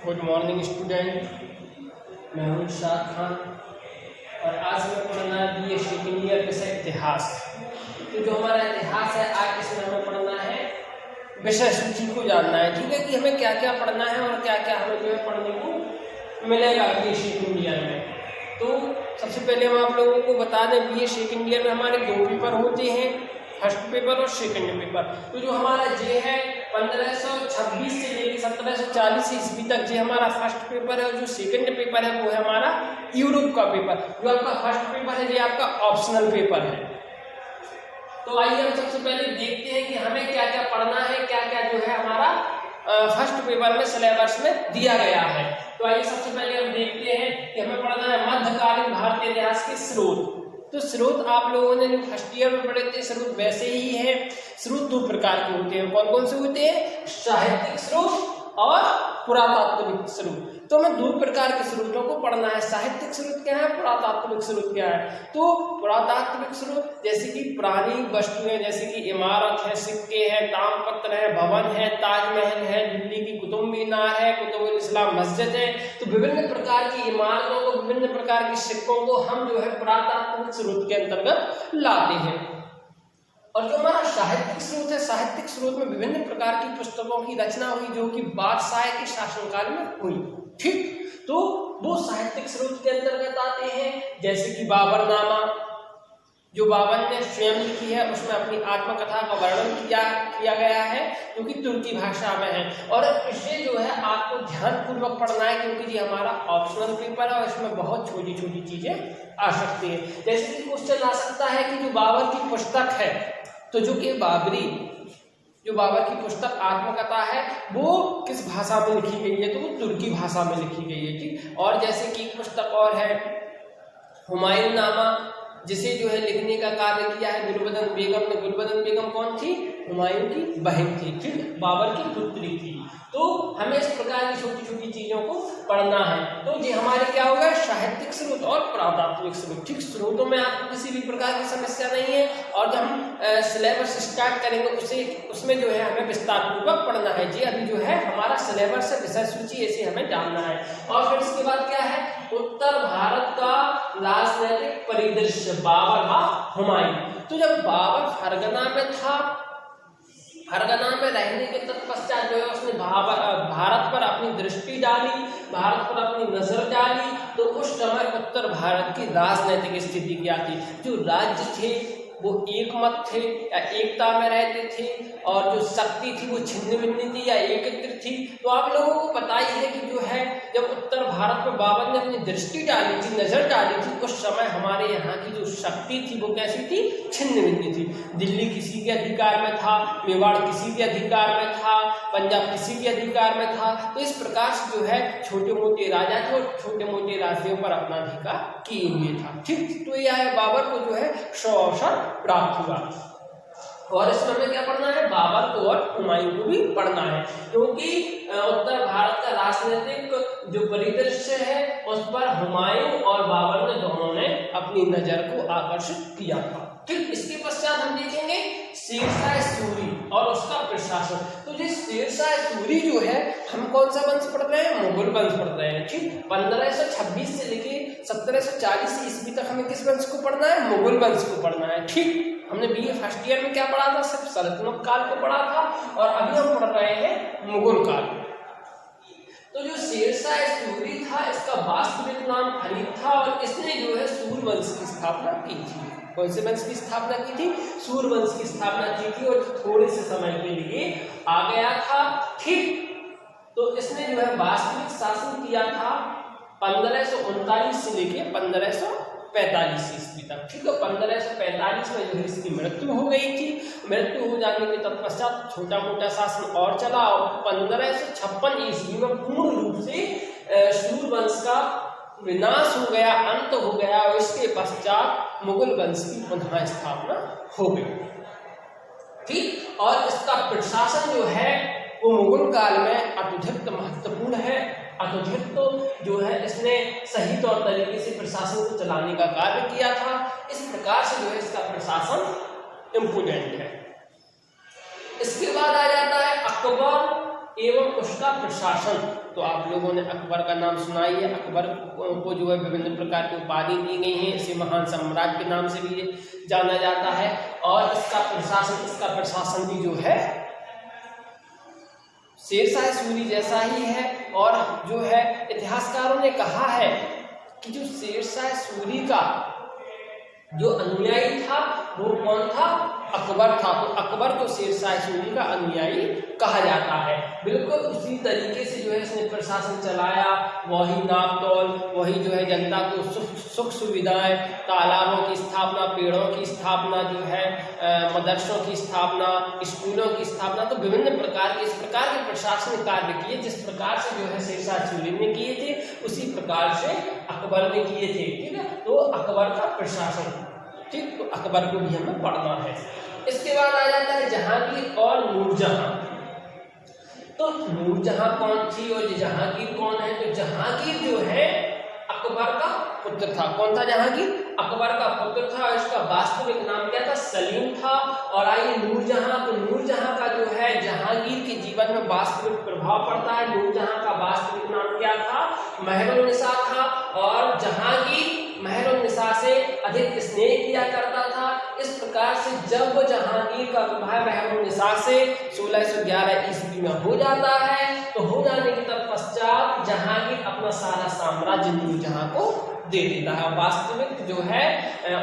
Good morning student, मैं हूं शाद खान और आज हमें पढ़ना है BA सेकेंड ईयर विषय इतिहास। तो जो हमारा इतिहास है आज इसमें हमें पढ़ना है विषय सूची को जानना है, ठीक है, कि हमें क्या क्या पढ़ना है और क्या क्या हमें जो है पढ़ने को मिलेगा BA सेकेंड ईयर में। तो सबसे पहले हम आप लोगों को बता दें BA सेकेंड ईयर में हमारे 2 पेपर होते हैं, फर्स्ट पेपर और सेकंड पेपर। तो जो हमारा जे है 1526 से लेकर 1740 ईस्वी तक जे हमारा फर्स्ट पेपर है और जो सेकंड पेपर है वो है हमारा यूरोप का पेपर। जो आपका फर्स्ट पेपर है ये आपका ऑप्शनल पेपर है। तो आइए हम सबसे पहले देखते हैं कि हमें क्या क्या पढ़ना है, क्या क्या जो है हमारा फर्स्ट पेपर में सिलेबस में दिया गया है। तो आइए सबसे पहले हम देखते हैं कि हमें पढ़ना है मध्यकालीन भारतीय इतिहास के स्रोत। तो स्रोत आप लोगों ने जो फर्स्ट ईयर में पढ़े थे स्रोत वैसे ही है। स्रोत 2 प्रकार के होते हैं, कौन कौन से होते हैं? साहित्यिक स्रोत और पुरातात्विक स्रोत। तो हमें 2 प्रकार के स्रोतों को पढ़ना है। साहित्यिक स्रोत क्या है, पुरातात्विक स्रोत क्या है? तो पुरातात्विक स्रोत जैसे कि पुरानी वस्तुएं, जैसे कि इमारत है, सिक्के हैं, तामपत्र है, भवन है, ताजमहल है, दिल्ली की कुतुब मीनार है, कुतुबुल इस्लाम मस्जिद है। तो विभिन्न प्रकार की इमारतों को, विभिन्न प्रकार के सिक्कों को हम जो है पुरातात्विक स्रोत के अंतर्गत लाते हैं। और जो हमारा साहित्यिक स्रोत है, साहित्यिक स्रोत में विभिन्न प्रकार की पुस्तकों की रचना हुई जो कि बादशाह के शासनकाल में हुई, ठीक। तो वो साहित्यिक स्रोत के अंतर्गत आते हैं, जैसे कि बाबरनामा जो बाबर ने स्वयं लिखी है, उसमें अपनी आत्मकथा का वर्णन किया गया है जो कि तुर्की भाषा में है। और इसे जो है आपको ध्यानपूर्वक पढ़ना है क्योंकि ये हमारा ऑप्शनल पेपर है और इसमें बहुत छोटी छोटी चीजें आ सकती है। जैसे कि क्वेश्चन आ सकता है कि जो बाबर की पुस्तक है, तो जो कि बाबर की पुस्तक आत्मकथा है वो किस भाषा में लिखी गई है? तो वो तुर्की भाषा में लिखी गई है, ठीक। और जैसे कि एक पुस्तक और है हुमायूं नामा, जिसे जो है लिखने का कार्य किया है गुलबदन बेगम ने। गुलबदन बेगम कौन थी? हुमायूं की बहन थी, ठीक, बाबर की पुत्री थी। तो हमें इस प्रकार की छोटी छोटी चीजों को पढ़ना है। तो ये हमारे क्या होगा? साहित्यिक स्रोत और पुरातात्विक स्रोत, ठीक। स्रोतों में आपको किसी भी प्रकार की समस्या नहीं है और जब हम सिलेबस स्टार्ट करेंगे उसमें जो है हमें विस्तार पूर्वक पढ़ना है। जी अभी जो है हमारा सिलेबस है, विषय सूची ऐसे हमें जानना है। और फिर इसके बाद क्या है? उत्तर भारत का राजनीतिक परिदृश्य, बाबर व हुमायूं। तो जब बाबर फरगना में था, फरगना में रहने के तत्पश्चात जो है उसने भारत पर अपनी दृष्टि डाली, भारत पर अपनी नजर डाली। तो उस समय उत्तर भारत की राजनीतिक स्थिति क्या थी? जो राज्य थे वो एकमत थे या एकता में रहते थे और जो शक्ति थी वो छिन्न भिन्न थी या एकत्रित थी। तो आप लोगों को पता ही है कि जो है जब उत्तर भारत पर बाबर ने अपनी दृष्टि डाली थी, नजर डाली थी, उस समय हमारे यहाँ की जो शक्ति थी वो कैसी थी? छिन्न भिन्न थी। दिल्ली किसी के अधिकार में था, मेवाड़ किसी के अधिकार में था, पंजाब किसी के अधिकार में था। तो इस प्रकार से जो है छोटे मोटे राजा थे और छोटे मोटे राज्यों पर अपना अधिकार किए हुए था, ठीक। तो यह बाबर को जो है 100 अवसर प्राप्त हुआ। और इसमें हमें क्या पढ़ना है? बाबर को और हुमायूं को भी पढ़ना है क्योंकि उत्तर भारत का राजनीतिक जो परिदृश्य है उस पर हुमायूं और बाबर ने दोनों ने अपनी नजर को आकर्षित किया था, ठीक। इसके पश्चात हम देखेंगे शेरशाह सूरी और उसका प्रशासन। तो ये शेरशाह सूरी जो है हम कौन सा वंश पढ़ रहे हैं? मुगल वंश पढ़ रहे हैं, ठीक। 1526 से लेके 1740 ईस्वी तक हमें किस वंश को पढ़ना है? मुगल वंश को पढ़ना है, ठीक। हमने BA फर्स्ट ईयर में क्या पढ़ा था? सिर्फ सल्तनत काल को पढ़ा था और अभी हम पढ़ रहे हैं मुगल काल। तो जो शेरशाह सूरी था इसका वास्तविक नाम फरीद था और इसने जो है सूर वंश की स्थापना की थी। कौन से वंश की स्थापना की थी? सूर वंश की स्थापना की थी और थोड़े से समय के लिए आ गया था, ठीक। तो इसने जो है वास्तविक शासन किया था 1539 से लेके 1545 ईस्वी तक, ठीक है। 1545 में जो है इसकी मृत्यु हो गई थी। मृत्यु हो जाने के तत्पश्चात छोटा मोटा शासन और चला और 1556 ईस्वी में पूर्ण रूप से सूर वंश का विनाश हो गया, अंत हो गया और इसके पश्चात मुगल वंश की पुनः स्थापना हो गई, ठीक। और इसका प्रशासन जो है वो मुगल काल में अत्यधिक महत्वपूर्ण है। अत्यधिक तो जो है इसने सही तौर तरीके से प्रशासन को चलाने का कार्य किया था। इस प्रकार से जो है इसका प्रशासन इम्पोर्टेंट है। इसके बाद आ जाता है अकबर एवं उसका प्रशासन। तो आप लोगों ने अकबर का नाम सुना ही है। अकबर को जो है विभिन्न प्रकार की उपाधि दी गई हैं, इसे महान सम्राट के नाम से भी जाना जाता है। और इसका प्रशासन भी जो है शेरशाह सूरी जैसा ही है। और जो है इतिहासकारों ने कहा है कि जो शेरशाह सूरी का जो अनुयायी था वो कौन था? अकबर था। तो अकबर को शेरशाह सूरी का अनुयायी कहा जाता है। बिल्कुल उसी तरीके से जो है इसने प्रशासन चलाया, वही नापतोल, वही जो है जनता को सुख सुविधाएं, तालाबों की स्थापना, पेड़ों की स्थापना, जो है मदरसों की स्थापना, स्कूलों की स्थापना, तो विभिन्न प्रकार के इस प्रकार के प्रशासनिक कार्य किए जिस प्रकार से जो है शेरशाह सूरी ने किए थे उसी प्रकार से अकबर ने किए थे। ठीक है, तो अकबर का प्रशासन, ठीक, तो अकबर को भी हमें पढ़ना है। इसके बाद आ जाता है जहांगीर और नूरजहां। तो नूरजहां कौन थी और जहांगीर कौन है? तो जहांगीर जो है अकबर का पुत्र था। कौन था जहांगीर? अकबर का पुत्र था। इसका वास्तविक नाम क्या था? सलीम था। और आइए नूरजहां, तो नूरजहां का जो है जहांगीर के जीवन में वास्तविक प्रभाव पड़ता है। नूरजहां का वास्तविक नाम क्या था? महरुन्निसा था। और जहांगीर महरुन्निसा से अधिक स्नेह किया करता था। इस प्रकार से जब जहांगीर का विवाह महरुन्निसा से 1611 ईस्वी में हो जाता है, तो हो जाने के तत्पश्चात जहांगीर अपना सारा साम्राज्य नूरजहां को दे देता है। वास्तविक जो है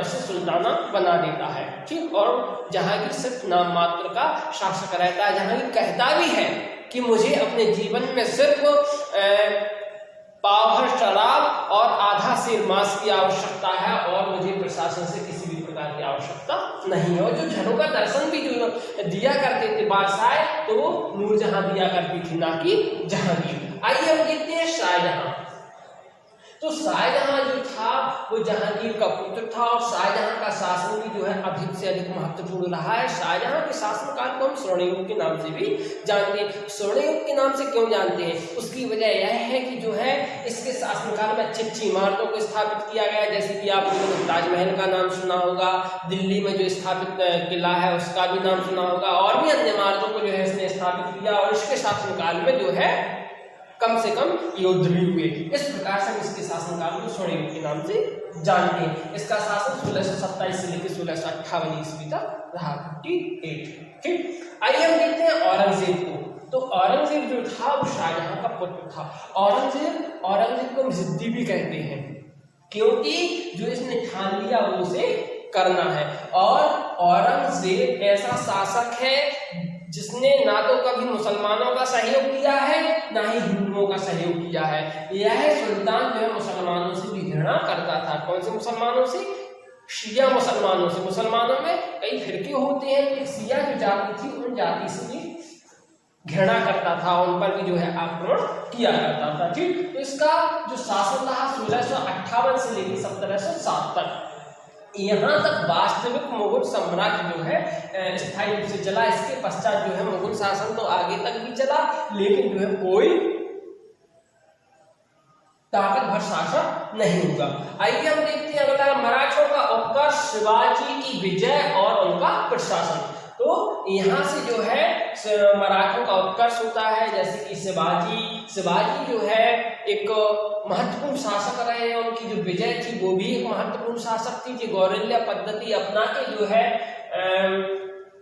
उसे सुल्ताना बना देता है। ठीक, और जहांगीर सिर्फ नाम मात्र का शासक रहता है। जहांगीर कहता भी है कि मुझे अपने जीवन में सिर्फ पाव भर शराब और आधा सेर मांस की आवश्यकता है और मुझे प्रशासन से किसी भी प्रकार की आवश्यकता नहीं है। और जो झरों का दर्शन भी जो दिया करते थे बादशाह, तो वो नूरजहां दिया करती थी, ना कि जहांगीर। आइए हम देखते हैं शाहजहां। तो शाहजहां जो था वो जहांगीर का पुत्र था और शाहजहां का शासन भी जो है अधिक से अधिक महत्वपूर्ण रहा है। शाहजहां के शासनकाल को हम स्वर्णयुग के नाम से भी जानते हैं। स्वर्णयुग के नाम से क्यों जानते हैं? उसकी वजह यह है कि जो है इसके शासनकाल में अच्छी अच्छी इमारतों को स्थापित किया गया, जैसे कि आप लोगों ने ताजमहल का नाम सुना होगा, दिल्ली में जो स्थापित किला है उसका भी नाम सुना होगा, और भी अन्य इमारतों को जो है इसने स्थापित किया। और इसके शासनकाल में जो है कम से कम युद्ध भी हुए। इस प्रकार से हम इसके शासनकाल को स्वर्णयुग के नाम से जानते हैं। इसका शासन 1627 से लेकर 1658 ईस्वी तक रहा। ठीक, आइए हम देखते हैं औरंगजेब को। तो औरंगजेब जो था वो शाहजहां का पुत्र था। औरंगजेब को हम जिद्दी भी कहते हैं, क्योंकि जो इसने ठान लिया वो उसे करना है। और औरंगजेब ऐसा शासक है जिसने ना तो कभी मुसलमानों का सहयोग किया है ना ही हिंदुओं का सहयोग किया है। यह सुल्तान जो है मुसलमानों से भी घृणा करता था। कौन से मुसलमानों से? शिया मुसलमानों से। मुसलमानों में कई फिरके होते हैं, एक शिया जो जाति थी उन जाति से भी घृणा करता था, उन पर भी जो है आक्रमण किया करता था। ठीक, तो इसका जो शासन रहा 1658 से लेकर 1707 तक, यहाँ तक वास्तविक मुगल साम्राज्य जो है स्थायी रूप से चला। इसके पश्चात जो है मुगल शासन तो आगे तक भी चला, लेकिन जो है कोई ताकतवर शासक नहीं हुआ। आइए हम देखते हैं अगला, मराठों का उपकर, शिवाजी की विजय और उनका प्रशासन। तो यहाँ से जो है मराठों का उत्कर्ष होता है, जैसे कि शिवाजी जो है एक महत्वपूर्ण शासक रहे हैं। उनकी जो विजय थी वो भी एक महत्वपूर्ण शासक थी, जो गौरल्य पद्धति अपना के जो है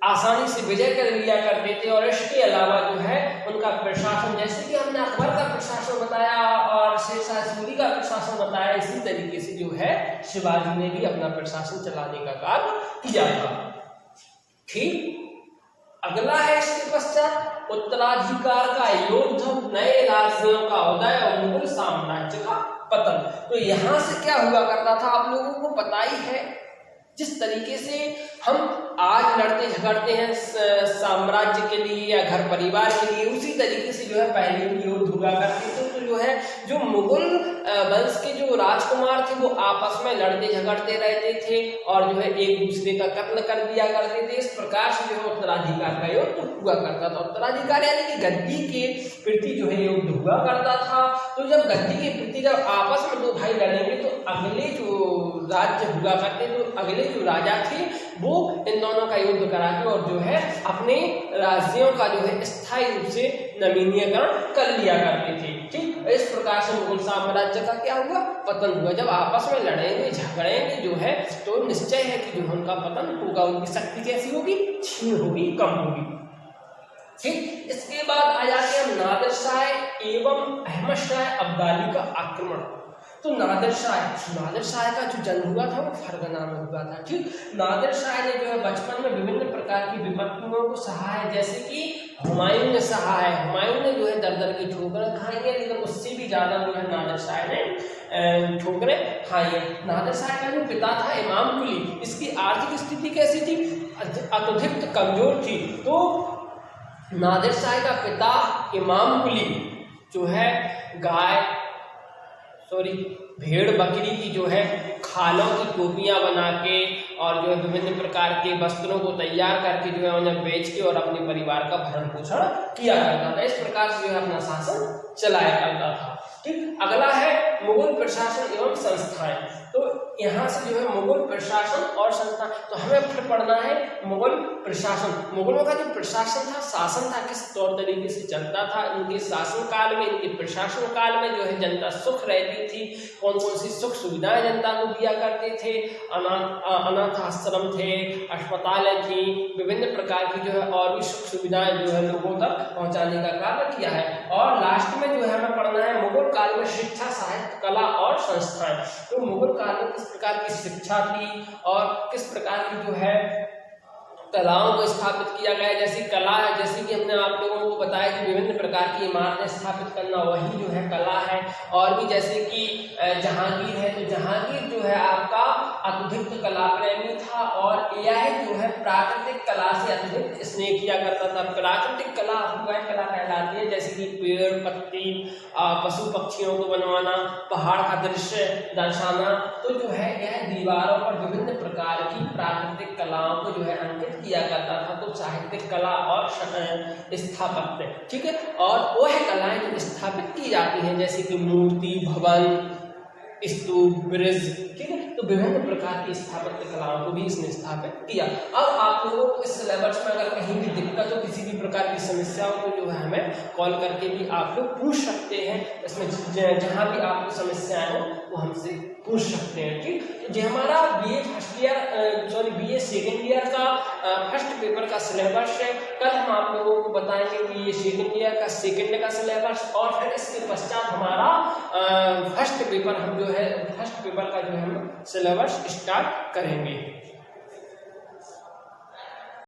आसानी से विजय कर लिया करते थे। और इसके अलावा जो है उनका प्रशासन, जैसे कि हमने अकबर का प्रशासन बताया और शेरशाह सूरी का प्रशासन बताया, इसी तरीके से जो है शिवाजी ने भी अपना प्रशासन चलाने का कार्य किया था। ठीक, अगला है इसके पश्चात उत्तराधिकार का युद्ध, नए राज्यों का उदय और मुगल साम्राज्य का पतन। तो यहां से क्या हुआ करता था आप लोगों को पता ही है। जिस तरीके से हम आज लड़ते झगड़ते हैं साम्राज्य के लिए या घर परिवार के लिए, उसी तरीके से जो है पहले भी युद्ध हुआ करते थे। तो जो है जो मुगल वंश के जो राजकुमार थे वो आपस में लड़ते झगड़ते रहते थे और जो है एक दूसरे का कत्ल कर दिया करते थे। इस प्रकार से जो है उत्तराधिकार का युद्ध हुआ करता था। उत्तराधिकार यानी कि गद्दी के प्रति जो है युद्ध हुआ करता था। तो जब गद्दी के प्रति जब आपस में दो भाई लड़ेंगे तो अगले जो राज्य हुआ करते, तो अगले जो राजा थे वो इन दोनों का युद्ध करा के और जो है अपने राज्यों का जो है स्थायी रूप से नवीनीकरण कर लिया करते थे। ठीक, इस प्रकार से मुगल साम्राज्य का क्या हुआ, पतन हुआ। जब आपस में लड़ेंगे झगड़ेंगे जो है तो निश्चय है कि जो उनका पतन होगा, उनकी शक्ति कैसी होगी, क्षीण होगी, कम होगी। ठीक, इसके बाद आ जाते हैं नादिर शाह एवं अहमद शाह अब्दाली का आक्रमण। तो नादिर शाह का जो जन्म हुआ था वो फरगना में हुआ था। ठीक, नादिर शाह ने जो है बचपन में विभिन्न प्रकार की विपत्तियों को सहा है, जैसे कि हुमायूं ने सहा है। हुमायूं ने जो है दर दर की ठोकरें खाई है, लेकिन उससे भी ज्यादा जो है नादिर शाह ने ठोकरें खाई है। नादिर शाह का जो पिता था इमाम कुली, इसकी आर्थिक स्थिति कैसी थी, अत्यधिक कमजोर थी। तो नादिर शाह का पिता इमाम कुली जो है भेड़ बकरी की जो है खालों की टोपियां बना के और जो है विभिन्न प्रकार के वस्त्रों को तैयार करके जो है उन्हें बेच के और अपने परिवार का भरण पोषण किया करता था। इस प्रकार से जो है अपना शासन चलाया करता था। ठीक, अगला है मुगल प्रशासन एवं संस्थाएं। तो यहाँ से जो है मुगल प्रशासन और संस्थान, तो हमें फिर पढ़ना है मुगल प्रशासन। मुगलों का जो प्रशासन था, शासन था, किस तौर तरीके से चलता था। इनके शासन काल में, इनके प्रशासन काल में जो है जनता सुख रहती थी। कौन कौन सी सुख सुविधाएं जनता को दिया करते थे, अनाथ आश्रम थे, अस्पतालें थी, विभिन्न प्रकार की जो है और भी सुख सुविधाएं जो है लोगों तक पहुंचाने का कार्य किया है। और लास्ट में जो है हमें पढ़ना है मुगल काल में शिक्षा, साहित्य, कला और संस्थाएं। तो मुगल काल में किस प्रकार की शिक्षा थी और किस प्रकार की जो है कलाओं को स्थापित किया गया। जैसी कला है, जैसे कि हमने आप लोगों को बताया कि विभिन्न प्रकार की इमारतें स्थापित करना वही जो है कला है। और भी जैसे कि जहांगीर है, तो जहांगीर जो है आपका अत्यधिक कला प्रेमी था और यह जो है प्राकृतिक कला से अत्यधिक स्नेह किया करता था। प्राकृतिक कला वह कला कहलाती है जैसे कि पेड़ पत्ती, पशु पक्षियों को बनवाना, पहाड़ का दृश्य दर्शाना। तो जो है यह दीवारों पर विभिन्न प्रकार की प्राकृतिक कलाओं को जो है अंकित किया करता था। तो साहित्यिक कला और स्थापत्य, ठीक है, और वह कलाएं जो स्थापित की जाती हैं जैसे कि मूर्ति, भवन, स्तूप, ब्रिज, ठीक है, तो विभिन्न प्रकार की स्थापत्य कलाओं को भी इसने स्थापित किया। अब आप लोगों को इस सिलेबस में अगर कहीं भी दिक्कत हो, किसी भी प्रकार की समस्या हो, तो जो है हमें कॉल करके भी आप लोग पूछ सकते हैं। इसमें जहां भी आपको समस्याएं हो वो हमसे पूछ सकते हैं। ठीक, जो हमारा बीए सेकेंड ईयर का फर्स्ट पेपर का सिलेबस है, कल हम आप लोगों को बताएंगे कि ये सेकेंड ईयर का सेकेंड का सिलेबस, और फिर इसके पश्चात हमारा फर्स्ट पेपर का जो है हम सिलेबस स्टार्ट करेंगे।